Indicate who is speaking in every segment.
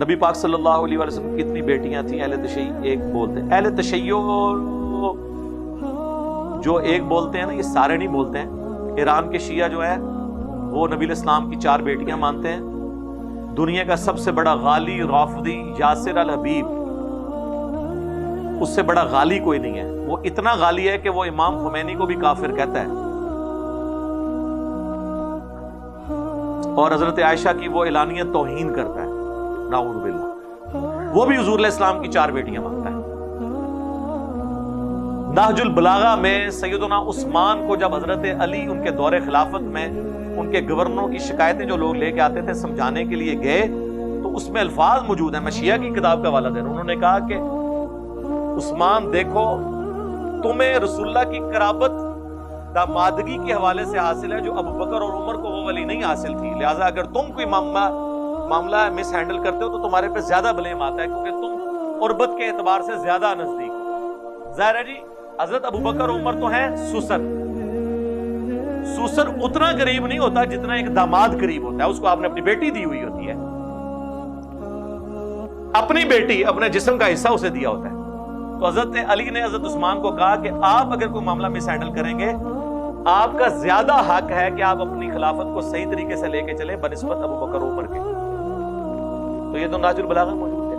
Speaker 1: نبی پاک صلی اللہ علیہ وسلم کی کتنی بیٹیاں تھیں اہل تشیع ایک بولتے ہیں. اہل تشیع جو ایک بولتے ہیں نا، یہ سارے نہیں بولتے ہیں. ایران کے شیعہ جو ہے وہ نبی الاسلام کی 4 بیٹیاں مانتے ہیں. دنیا کا سب سے بڑا غالی رافضی یاسر الحبیب، اس سے بڑا غالی کوئی نہیں ہے. وہ اتنا غالی ہے کہ وہ امام خمینی کو بھی کافر کہتا ہے، اور حضرت عائشہ کی وہ اعلانیہ توہین کرتا ہے، نعوذ باللہ. وہ بھی حضور علیہ السلام کی 4 بیٹیاں مانگتا ہے. نہج البلاغہ میں سیدنا عثمان کو جب حضرت علی ان کے دور خلافت میں ان کے گورنروں کی شکایتیں جو لوگ لے کے آتے تھے سمجھانے کے لیے گئے، تو اس میں الفاظ موجود ہیں. میں شیعہ کی کتاب کا حوالہ دے رہا ہوں. انہوں نے کہا کہ عثمان دیکھو، تمہیں رسول اللہ کی قرابت دامادگی کے حوالے سے حاصل ہے جو ابو بکر اور عمر کو وہ والی نہیں حاصل تھی. لہٰذا اگر تم کوئی معاملہ مس ہینڈل کرتے ہو تو تمہارے پہ زیادہ بلیم آتا ہے، کیونکہ تم قربت کے اعتبار سے زیادہ نزدیک ہو. ظاہر ہے جی، حضرت ابو بکر اور عمر تو ہیں سسر. سسر اتنا قریب نہیں ہوتا جتنا ایک داماد قریب ہوتا ہے. اس کو آپ نے اپنی بیٹی دی ہوئی ہوتی ہے، اپنی بیٹی، اپنے جسم کا حصہ اسے دیا ہوتا ہے. تو حضرت علی نے حضرت عثمان کو کہا کہ آپ اگر کوئی معاملہ مس ہینڈل کریں گے، آپ کا زیادہ حق ہے کہ آپ اپنی خلافت کو صحیح طریقے سے لے کے چلیں بنسبت ابو بکر عمر کے. تو یہ تو نہج البلاغہ موجود ہے.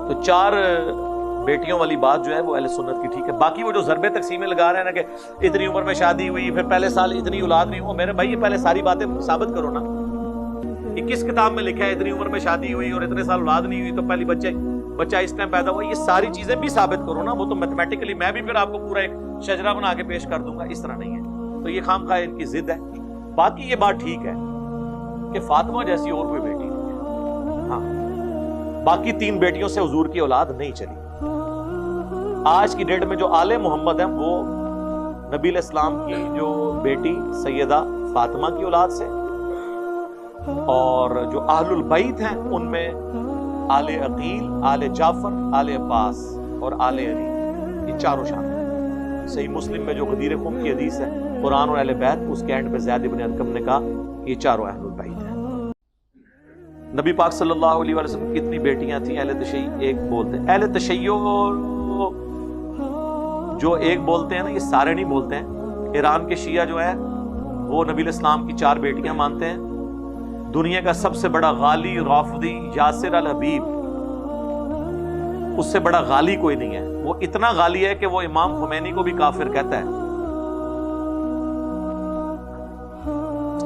Speaker 1: تو 4 بیٹیوں والی بات جو ہے وہ اہل سنت کی ٹھیک ہے. باقی وہ جو ضربے تقسیمیں لگا رہے ہیں نا کہ اتنی عمر میں شادی ہوئی، پھر پہلے سال اتنی اولاد نہیں ہوئی، میرے بھائی یہ پہلے ساری باتیں ثابت کرو نا. یہ کس کتاب میں لکھا ہے اتنی عمر میں شادی ہوئی اور اتنے سال اولاد نہیں ہوئی تو پہلی بچہ اس ٹائم پیدا ہوا؟ یہ ساری چیزیں بھی ثابت کرو نا. وہ تو میتھمیٹیکلی میں بھی پھر آپ کو پورا ایک شجرہ بنا کے پیش کر دوں گا. اس طرح نہیں ہے. تو یہ خام خواہ ان کی ضد ہے. باقی یہ بات ٹھیک ہے کہ فاطمہ جیسی اور کوئی بیٹی نہیں ہے. ہاں، باقی 3 بیٹیوں سے حضور کی اولاد نہیں چلی. آج کی ڈیٹ میں جو آل محمد ہیں وہ نبی علیہ السلام کی جو بیٹی سیدہ فاطمہ کی اولاد سے، اور جو اہل البیت ہیں ان میں آل عقیل، آل جعفر، آل عباس اور آل علی، یہ 4 شامل ہیں. صحیح مسلم میں جو غدیر خم کی حدیث ہے قرآن اور اہل بیت، اس کے اینڈ پہ زید بن ارقم نے کہا یہ 4 اہل البیت ہیں. نبی پاک صلی اللہ علیہ وسلم کی کتنی بیٹیاں تھیں اہل تشیع ایک بولتے ہیں. اہل تشیع جو ایک بولتے ہیں نا، یہ سارے نہیں بولتے ہیں. ایران کے شیعہ جو ہے وہ نبی الاسلام کی 4 بیٹیاں مانتے ہیں. دنیا کا سب سے بڑا غالی رافضی یاسر الحبیب، اس سے بڑا غالی کوئی نہیں ہے. وہ اتنا غالی ہے کہ وہ امام خمینی کو بھی کافر کہتا ہے،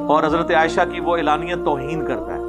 Speaker 1: اور حضرت عائشہ کی وہ اعلانیہ توہین کرتا ہے.